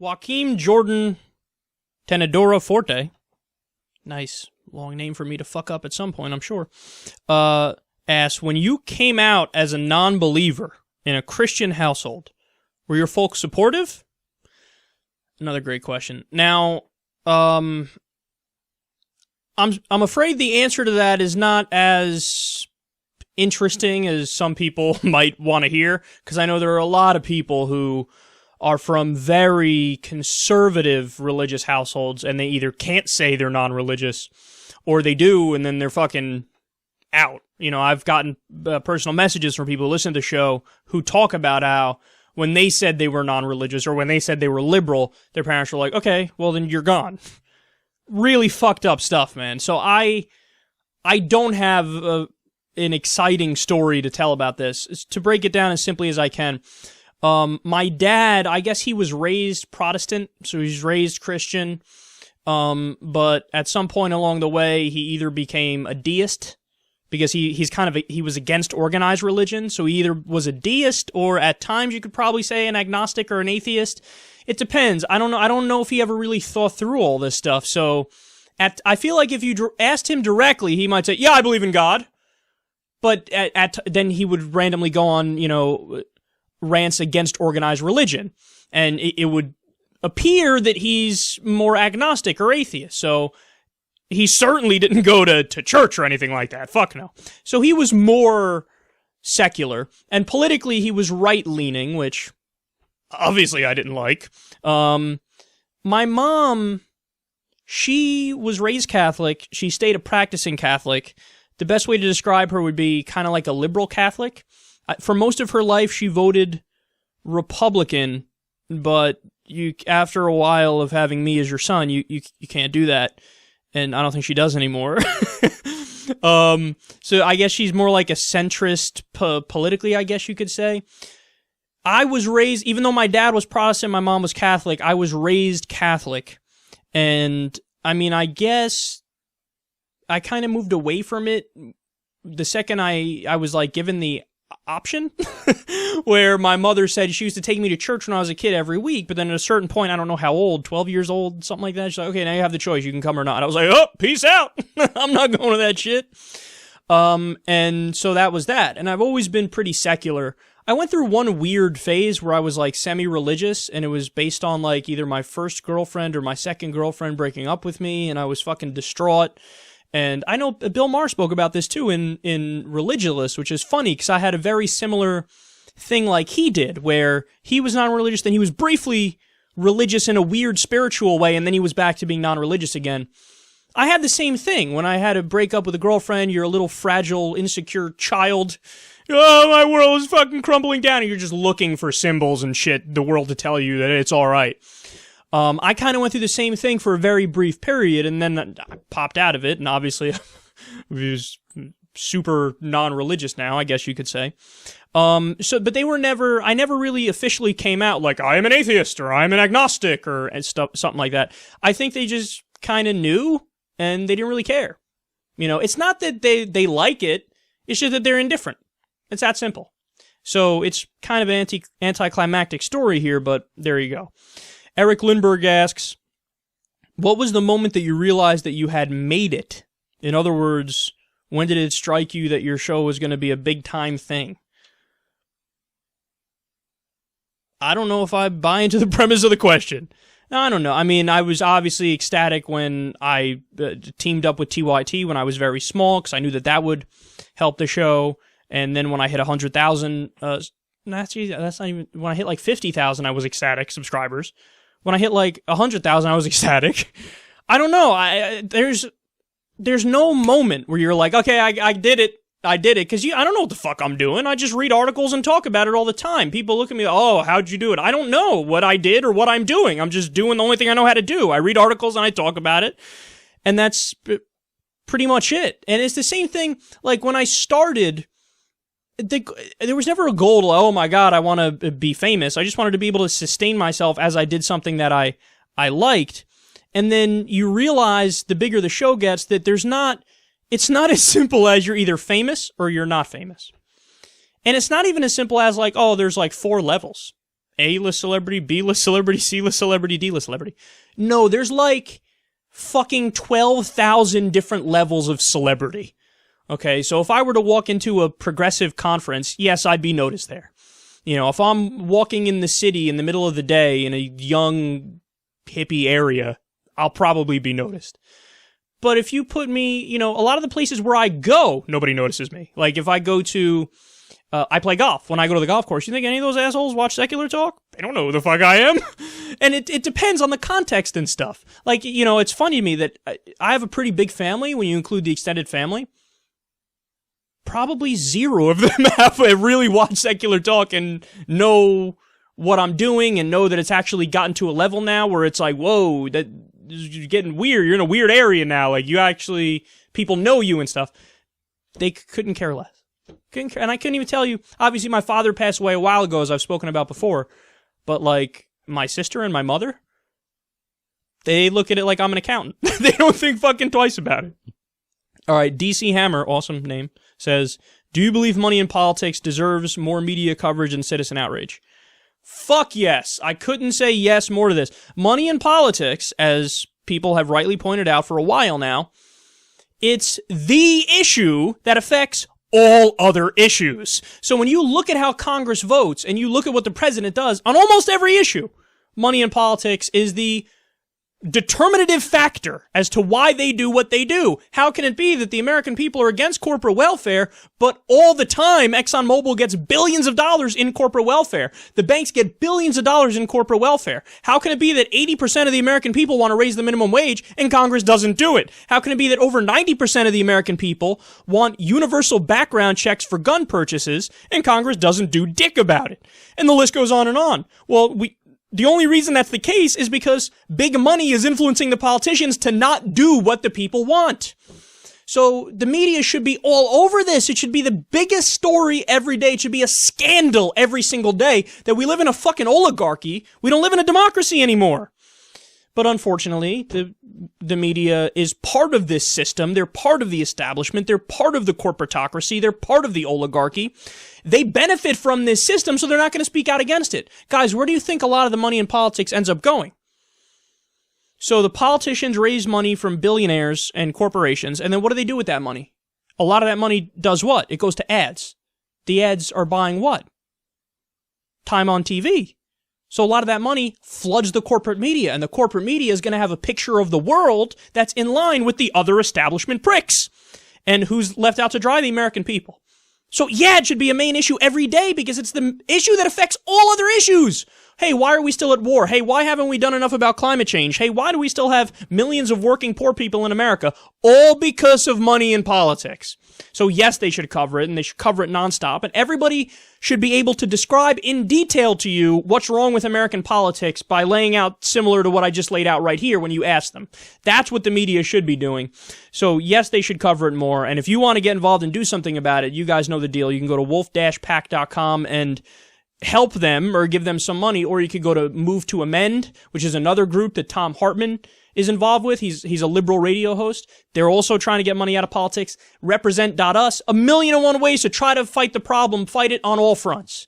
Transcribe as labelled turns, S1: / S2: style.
S1: Joaquim Jordan Tenedora Forte, nice long name for me to fuck up at some point, I'm sure, asks, when you came out as a non-believer in a Christian household, were your folks supportive? Another great question. Now, I'm afraid the answer to that is not as interesting as some people might want to hear, because I know there are a lot of people who are from very conservative religious households, and they either can't say they're non-religious, or they do, and then they're fucking out. You know, I've gotten personal messages from people who listen to the show who talk about how when they said they were non-religious, or when they said they were liberal, their parents were like, okay, well then you're gone. Really fucked up stuff, man. So I don't have an exciting story to tell about this. To break it down as simply as I can, my dad, I guess he was raised Protestant, so he's raised Christian, but at some point along the way, he either became a deist, because he was against organized religion, so he either was a deist, or at times you could probably say an agnostic or an atheist. It depends. I don't know if he ever really thought through all this stuff, so I feel like if you asked him directly, he might say, yeah, I believe in God, but then he would randomly go on, rants against organized religion, and it would appear that he's more agnostic or atheist, so he certainly didn't go to church or anything like that. Fuck no. So he was more secular, and politically he was right-leaning, which obviously I didn't like. My mom, she was raised Catholic. She stayed a practicing Catholic. The best way to describe her would be kind of like a liberal Catholic. For most of her life, she voted Republican, but after a while of having me as your son, you can't do that. And I don't think she does anymore. So I guess she's more like a centrist politically, I guess you could say. I was raised, even though my dad was Protestant, my mom was Catholic, I was raised Catholic. And, I mean, I guess I kind of moved away from it the second I was, like, given the option, where my mother said she used to take me to church when I was a kid every week, but then at a certain point, I don't know how old, 12 years old, something like that, she's like, okay, now you have the choice, you can come or not. I was like, oh, peace out. I'm not going to that shit. And so that was that. And I've always been pretty secular. I went through one weird phase where I was like semi-religious, and it was based on like either my first girlfriend or my second girlfriend breaking up with me, and I was fucking distraught. And I know Bill Maher spoke about this too in Religious, which is funny because I had a very similar thing like he did, where he was non-religious, then he was briefly religious in a weird spiritual way, and then he was back to being non-religious again. I had the same thing when I had to break up with a girlfriend. You're a little fragile, insecure child. Oh, my world is fucking crumbling down, and you're just looking for symbols and shit, the world to tell you that it's alright. I kind of went through the same thing for a very brief period, and then I popped out of it, and obviously was super non-religious now, I guess you could say. But they were I never really officially came out like, I am an atheist, or I'm an agnostic, or something like that. I think they just kind of knew, and they didn't really care. It's not that they like it, it's just that they're indifferent. It's that simple. So it's kind of an anticlimactic story here, but there you go. Eric Lindbergh asks, what was the moment that you realized that you had made it? In other words, when did it strike you that your show was going to be a big-time thing? I don't know if I buy into the premise of the question. No, I don't know. I mean, I was obviously ecstatic when I teamed up with TYT when I was very small, because I knew that would help the show. And then when I hit 100,000, that's not even, when I hit like 50,000, I was ecstatic, subscribers. When I hit like 100,000, I was ecstatic. I don't know. There's no moment where you're like, okay, I did it. I did it. Because I don't know what the fuck I'm doing. I just read articles and talk about it all the time. People look at me, oh, how'd you do it? I don't know what I did or what I'm doing. I'm just doing the only thing I know how to do. I read articles and I talk about it. And that's pretty much it. And it's the same thing, like when I started, there was never a goal to, oh my god, I want to be famous. I just wanted to be able to sustain myself as I did something that I liked. And then you realize, the bigger the show gets, that it's not as simple as you're either famous or you're not famous. And it's not even as simple as like, oh, there's like 4 levels. A-list celebrity, B-list celebrity, C-list celebrity, D-list celebrity. No, there's like fucking 12,000 different levels of celebrity. Okay, so if I were to walk into a progressive conference, yes, I'd be noticed there. You know, if I'm walking in the city in the middle of the day in a young hippie area, I'll probably be noticed. But if you put me, you know, a lot of the places where I go, nobody notices me. Like if I go to, I play golf. When I go to the golf course, you think any of those assholes watch SecularTalk? They don't know who the fuck I am. And it depends on the context and stuff. Like, you know, it's funny to me that I have a pretty big family when you include the extended family. Probably zero of them have really watched SecularTalk and know what I'm doing and know that it's actually gotten to a level now where it's like, whoa, that you're getting weird. You're in a weird area now. Like you actually, people know you and stuff. They couldn't care less. And I couldn't even tell you. Obviously, my father passed away a while ago, as I've spoken about before. But like my sister and my mother, they look at it like I'm an accountant. They don't think fucking twice about it. All right, DC Hammer, awesome name, says, do you believe money in politics deserves more media coverage and citizen outrage? Fuck yes. I couldn't say yes more to this. Money in politics, as people have rightly pointed out for a while now, it's the issue that affects all other issues. So when you look at how Congress votes and you look at what the president does on almost every issue, money in politics is the determinative factor as to why they do what they do. How can it be that the American people are against corporate welfare, but all the time ExxonMobil gets billions of dollars in corporate welfare? The banks get billions of dollars in corporate welfare. How can it be that 80% of the American people want to raise the minimum wage and Congress doesn't do it? How can it be that over 90% of the American people want universal background checks for gun purchases and Congress doesn't do dick about it? And the list goes on and on. Well, the only reason that's the case is because big money is influencing the politicians to not do what the people want. So the media should be all over this. It should be the biggest story every day. It should be a scandal every single day that we live in a fucking oligarchy. We don't live in a democracy anymore. But unfortunately, the media is part of this system. They're part of the establishment. They're part of the corporatocracy. They're part of the oligarchy. They benefit from this system, so they're not going to speak out against it. Guys, where do you think a lot of the money in politics ends up going? So the politicians raise money from billionaires and corporations, and then what do they do with that money? A lot of that money does what? It goes to ads. The ads are buying what? Time on TV. So a lot of that money floods the corporate media, and the corporate media is going to have a picture of the world that's in line with the other establishment pricks. And who's left out to dry? The American people. So yeah, it should be a main issue every day because it's the issue that affects all other issues. Hey, why are we still at war? Hey, why haven't we done enough about climate change? Hey, why do we still have millions of working poor people in America? All because of money in politics. So yes, they should cover it, and they should cover it nonstop, and everybody should be able to describe in detail to you what's wrong with American politics by laying out similar to what I just laid out right here when you ask them. That's what the media should be doing. So yes, they should cover it more, and if you want to get involved and do something about it, you guys know the deal. You can go to wolf-pack.com and help them or give them some money, or you could go to Move to Amend, which is another group that Tom Hartman is involved with. He's a liberal radio host. They're also trying to get money out of politics. Represent.us, 1,000,001 ways to try to fight the problem, fight it on all fronts.